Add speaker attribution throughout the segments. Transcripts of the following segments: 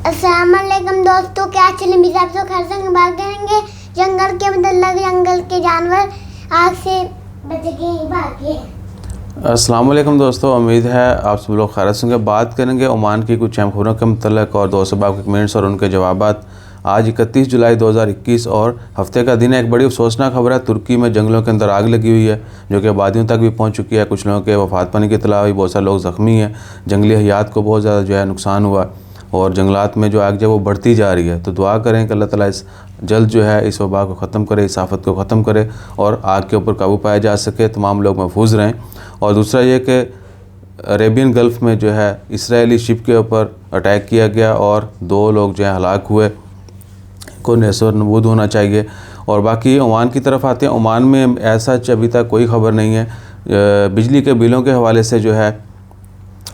Speaker 1: अस्सलामुअलैकुम दोस्तों, क्या चले मिजाज तो खैर से बात करेंगे। जंगल के मतलब जंगल के जानवर आग से बच गए भाग गए।
Speaker 2: अस्सलामुअलैकुम दोस्तों, उम्मीद है आप सब लोग खैरियत से होंगे। बात करेंगे ओमान की कुछ अहम खबरों के मतलब और दोस्तों आपके कमेंट्स और उनके जवाबात। आज 31 जुलाई 2021 और हफ्ते का दिन है। एक बड़ी अफसोसनाक खबर है, तुर्की में जंगलों के अंदर आग लगी हुई है जो कि आबादियों तक भी पहुंच चुकी है। कुछ लोगों के वफात पाने की इतला हुई, बहुत सारे लोग ज़ख्मी हैं। जंगली हयात को बहुत ज़्यादा जो है नुकसान हुआ और जंगलात में जो आग जो है वो बढ़ती जा रही है। तो दुआ करें कि अल्लाह ताला इस जल्द जो है इस वबा को ख़त्म करे, इस आफत को ख़त्म करे और आग के ऊपर काबू पाया जा सके, तमाम लोग महफूज रहें। और दूसरा ये कि अरेबियन गल्फ़ में जो है इसराइली शिप के ऊपर अटैक किया गया और 2 लोग जो है हलाक हुए, को नेस्तों नबूद होना चाहिए। और बाकी ओमान की तरफ आते हैं। ओमान में ऐसा अभी तक कोई ख़बर नहीं है। बिजली के बिलों के हवाले से जो है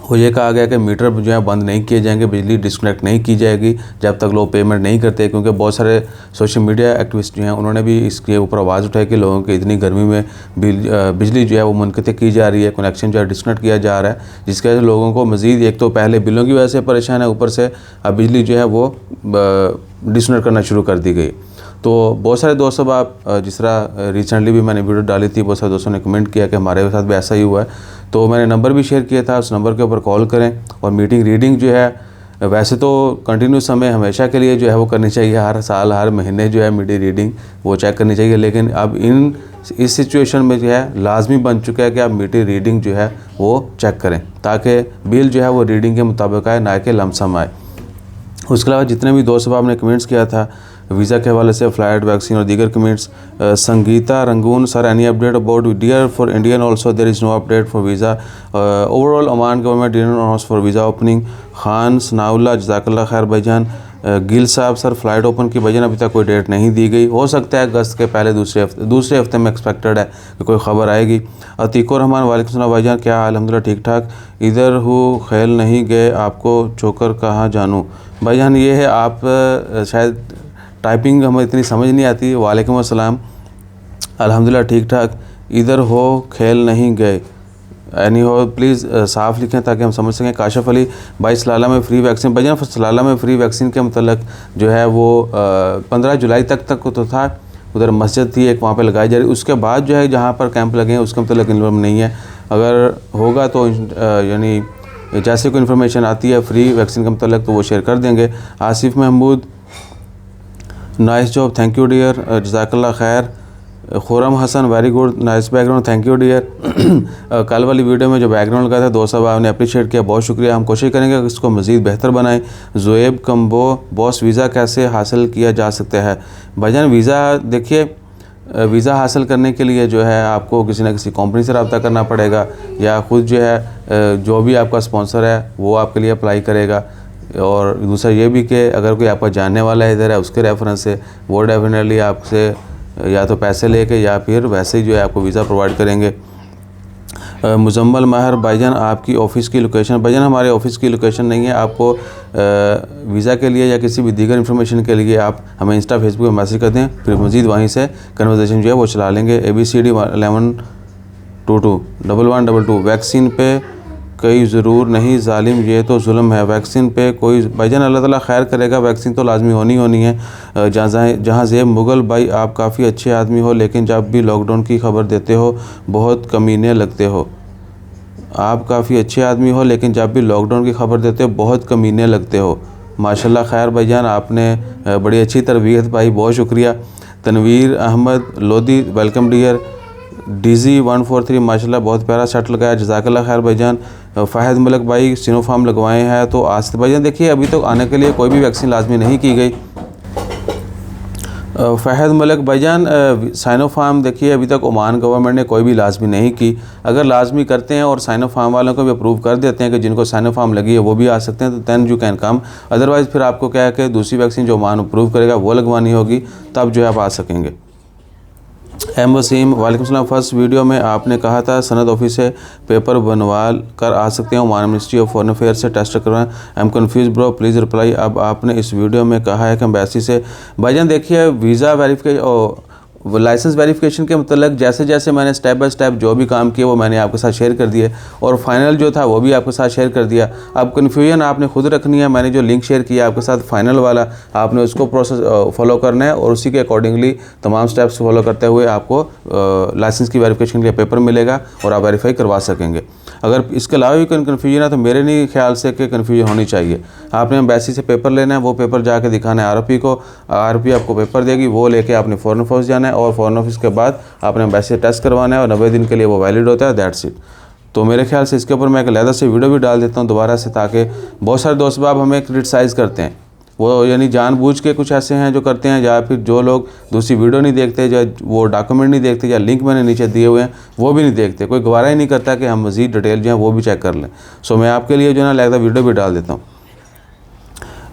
Speaker 2: वो ये कहा गया कि मीटर जो है बंद नहीं किए जाएंगे, बिजली डिस्कनेक्ट नहीं की जाएगी जब तक लोग पेमेंट नहीं करते। क्योंकि बहुत सारे सोशल मीडिया एक्टिविस्ट जो हैं उन्होंने भी इसके ऊपर आवाज़ उठाई कि लोगों की इतनी गर्मी में बिजली जो है वो मुनक़ते की जा रही है, कनेक्शन जो है डिस्कनेक्ट किया जा रहा है, जिसकी वजह से लोगों को मज़ीद एक तो पहले बिलों की वजह से परेशान है, ऊपर से अब बिजली जो है वो डिस्कनेक्ट करना शुरू कर दी गई। तो बहुत सारे दोस्त अब आप जिस तरह रिसेंटली भी मैंने वीडियो डाली थी, बहुत सारे दोस्तों ने कमेंट किया कि हमारे साथ भी ऐसा ही हुआ है। तो मैंने नंबर भी शेयर किया था, उस नंबर के ऊपर कॉल करें। और मीटिंग रीडिंग जो है वैसे तो कंटिन्यूस हमें हमेशा के लिए जो है वो करनी चाहिए, हर साल हर महीने जो है मीटिंग रीडिंग वो चेक करनी चाहिए। लेकिन अब इस सिचुएशन में जो है लाजमी बन चुका है कि आप मीटिंग रीडिंग जो है वो चेक करें ताकि बिल जो है वो रीडिंग के मुताबिक आए, ना कि लमसम आए। उसके अलावा जितने भी दोस्त साहब ने कमेंट्स किया था वीज़ा के हवाले से, फ़्लाइट, वैक्सीन और दीगर comments. Sangeeta Rangoon sir, any update about dear for Indian also there is no update for visa overall Oman government didn't announce for visa opening. Khan Sanaullah जज़ाकल्लाह खैर भाईजान। गिल साहब सर, फ़्लाइट ओपन की भाईजान अभी तक कोई डेट नहीं दी गई, हो सकता है अगस्त के पहले दूसरे हफ्ते में एक्सपेक्टेड है कि कोई ख़बर आएगी। अतीकुर रहमान, वालेकुम सलाम भाईजान, क्या अल्हम्दुलिल्लाह ठीक ठाक। इधर हूँ खेल नहीं गए, आपको छोकर कहाँ जानूँ। भाईजान ये है आप शायद टाइपिंग हमें इतनी समझ नहीं आती। वालेकुम अस्सलाम, अल्हम्दुलिल्लाह ठीक ठाक। इधर हो खेल नहीं गए, एनी हो प्लीज़ साफ़ लिखें ताकि हम समझ सकें। काशिफ अली भाई, सलाला में फ्री वैक्सीन भाईजान, सलाला में फ्री वैक्सीन के मतलब जो है वो 15 जुलाई तक तो था। उधर मस्जिद थी एक, वहाँ पे लगाई जा रही। उसके बाद जो है जहाँ पर कैंप लगे हैं उसके मतलब इन्फॉर्म नहीं है। अगर होगा तो यानी जैसे कोई इन्फॉर्मेशन आती है फ्री वैक्सीन के मतलब तो वो शेयर कर देंगे। Asif Mahmood, nice job, thank you dear, जज़ाकल्लाह खैर। Khurram Hasan, very good, nice background, thank you dear. कल वाली वीडियो में जो बैकग्राउंड लगा था दोस्त साहब आपने अप्रिशिएट किया, बहुत शुक्रिया। हम कोशिश करेंगे कि इसको मज़ीद बेहतर बनाएं। ज़ुएब कम्बो, बॉस वीज़ा कैसे हासिल किया जा सकता है। भाईजान वीज़ा देखिए, वीज़ा हासिल करने के लिए जो है आपको किसी न किसी कंपनी से रब्ता करना पड़ेगा या ख़ुद जो है जो भी आपका स्पॉन्सर है वो आपके लिए अप्लाई करेगा। और दूसरा ये भी कि अगर कोई आपका जानने वाला इधर है उसके रेफरेंस से वो डेफिनेटली आपसे या तो पैसे लेके या फिर वैसे ही जो है आपको वीज़ा प्रोवाइड करेंगे। मुजम्मल महर, भाईजान आपकी ऑफ़िस की लोकेशन। भाईजान हमारे ऑफ़िस की लोकेशन नहीं है। आपको वीज़ा के लिए या किसी भी दीगर इन्फॉर्मेशन के लिए आप हमें इंस्टा फेसबुक पर मैसेज कर दें, फिर मज़ीद वहीं से कन्वर्सेशन जो है वो चला लेंगे। ABCD 11221122। वैक्सीन पे कोई ज़रूर नहीं जालिम, ये तो जुल्म है। वैक्सीन पे कोई भाईजान अल्लाह ताला खैर करेगा, वैक्सीन तो लाजमी होनी है। जहाँ ज़ेब मुग़ल भाई, आप काफ़ी अच्छे आदमी हो लेकिन जब भी लॉकडाउन की खबर देते हो बहुत कमीने लगते हो। आप काफ़ी अच्छे आदमी हो लेकिन जब भी लॉकडाउन की खबर देते हो बहुत कमीने लगते हो। माशाल्लाह खैर भाईजान, आपने बड़ी अच्छी तरबियत पाई, बहुत शुक्रिया। Tanveer Ahmed Lodhi, welcome dear. DZ 143, माशाल्लाह बहुत प्यारा शर्ट लगाया, जज़ाकल्लाह खैर भाईजान। फ़ाहिद मलिक भाई, सिनोफार्म लगवाए हैं तो आज भाईजान देखिए अभी तक आने के लिए कोई भी वैक्सीन लाजमी नहीं की गई। फ़ाहिद मलिक भाईजान, साइनोफार्म देखिए अभी तक ओमान गवर्नमेंट ने कोई भी लाजमी नहीं की। अगर लाजमी करते हैं और साइनोफार्म वालों को भी अप्रूव कर देते हैं कि जिनको साइनोफार्म लगी है वो भी आ सकते हैं तो then you can come. Otherwise फिर आपको क्या है कि दूसरी वैक्सीन जो ओमान अप्रूव करेगा वो लगवानी होगी, तब जो है आप आ सकेंगे। एम वसीम, वालेकुम सलाम। फर्स्ट वीडियो में आपने कहा था सनद ऑफिस से पेपर बनवा कर आ सकते हैं, Oman ministry of foreign affair से टेस्ट करवाएं। I am confuse bro, please reply. अब आपने इस वीडियो में कहा है कि एम्बेसी से। भाईजान देखिए वीज़ा वेरीफिकेशन वो लाइसेंस वेरिफिकेशन के मतलब जैसे जैसे मैंने स्टेप बाय स्टेप जो भी काम किए वो मैंने आपके साथ शेयर कर दिए, और फाइनल जो था वो भी आपके साथ शेयर कर दिया। अब कन्फ्यूजन आपने खुद रखनी है। मैंने जो लिंक शेयर किया आपके साथ फाइनल वाला, आपने उसको प्रोसेस फॉलो करना है और उसी के अकॉर्डिंगली तमाम स्टेप्स फॉलो करते हुए आपको लाइसेंस की वेरिफिकेशन के लिए पेपर मिलेगा और आप वेरीफाई करवा सकेंगे। अगर इसके अलावा भी कोई कन्फ्यूजन है तो मेरे नहीं ख्याल से कि कन्फ्यूजन होनी चाहिए। आपने एम्बेसी से पेपर लेना है, वो पेपर जाके दिखाना है आरओपी को, आरओपी आपको पेपर देगी, वो लेके आपने फॉरेन ऑफिस जाना है और फॉरेन ऑफिस के बाद आपने एम्बेसी से टेस्ट करवाना है और 90 दिन के लिए वो वैलिड होता है। That's it. तो मेरे ख्याल से इसके ऊपर मैं एक अलहदा से वीडियो भी डाल देता हूँ दोबारा से, ताकि बहुत सारे दोस्त बाब हमें क्रिटिसाइज़ करते हैं, वो यानी जानबूझ के कुछ ऐसे हैं जो करते हैं, या फिर जो लोग दूसरी वीडियो नहीं देखते, या वो डॉक्यूमेंट नहीं देखते, या लिंक मैंने नीचे दिए हुए हैं वो भी नहीं देखते, कोई गवारा ही नहीं करता कि हम मज़ीद डिटेल जो है वो भी चेक कर लें। सो मैं आपके लिए जो है ना अलहदा वीडियो भी डाल देता हूँ।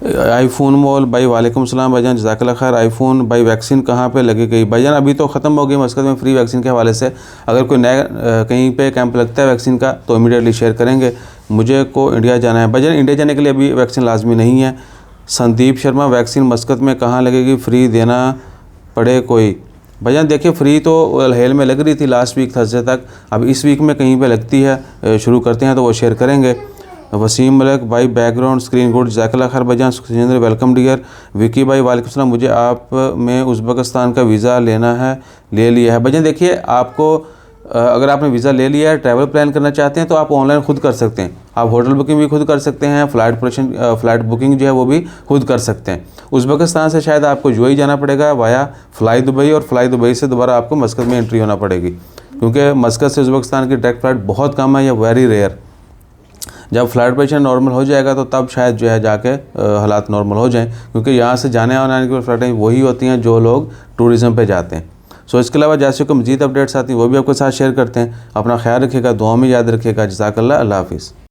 Speaker 2: आईफोन मॉल भाई वालेकुम सलाम भाईजान, जज़ाकल्लाह खैर। आईफोन भाई वैक्सीन कहाँ पे लगी गई? भाईजान अभी तो ख़त्म हो गई मस्कत में फ्री वैक्सीन के हवाले से। अगर कोई नया कहीं पे कैंप लगता है वैक्सीन का तो इमीडिएटली शेयर करेंगे। मुझे को इंडिया जाना है भाईजान, इंडिया जाने के लिए अभी वैक्सीन लाजमी नहीं है। संदीप शर्मा वैक्सीन मस्कत में कहाँ लगेगी, फ्री देना पड़े कोई? भाईजान देखिए फ्री तो हेल में लग रही थी लास्ट वीक थर्सडे तक, अब इस वीक में कहीं पे लगती है, शुरू करते हैं तो वो शेयर करेंगे। वसीम मलिक भाई बैकग्राउंड स्क्रीन गुड, जज़ाकल्लाह खैर भाईजान। Sukhjinder welcome dear. विकी भाई वालेकुम सलाम, मुझे आप में उज़्बेकिस्तान का वीज़ा लेना है, ले लिया है। भाईजान देखिए आपको अगर आपने वीज़ा ले लिया है, ट्रैवल प्लान करना चाहते हैं तो आप ऑनलाइन खुद कर सकते हैं। आप होटल बुकिंग भी खुद कर सकते हैं, फ़्लाइट बुकिंग जो है वो भी खुद कर सकते हैं। उज़्बेकिस्तान से शायद आपको यूएई जाना पड़ेगा वाया फ़्लाई दुबई, और फ़्लाई दुबई से दोबारा आपको मस्कत में एंट्री होना पड़ेगी, क्योंकि मस्कत से उज़्बेकिस्तान की डायरेक्ट फ़्लाइट बहुत कम है या वेरी रेयर। जब फ्लाइट प्रेशर नॉर्मल हो जाएगा तो तब शायद जो है जाके हालात नॉर्मल हो जाएं, क्योंकि यहाँ से जाने आने की फ़्लाइटें वही होती हैं जो लोग टूरिज़म पे जाते हैं। सो इसके अलावा जैसे कोई मज़ीद अपडेट्स आती हैं वो भी आपके साथ शेयर करते हैं। अपना ख्याल रखिएगा, दुआ में याद रखिएगा। जज़ाकल्लाह, अल्लाह हाफ़िज़।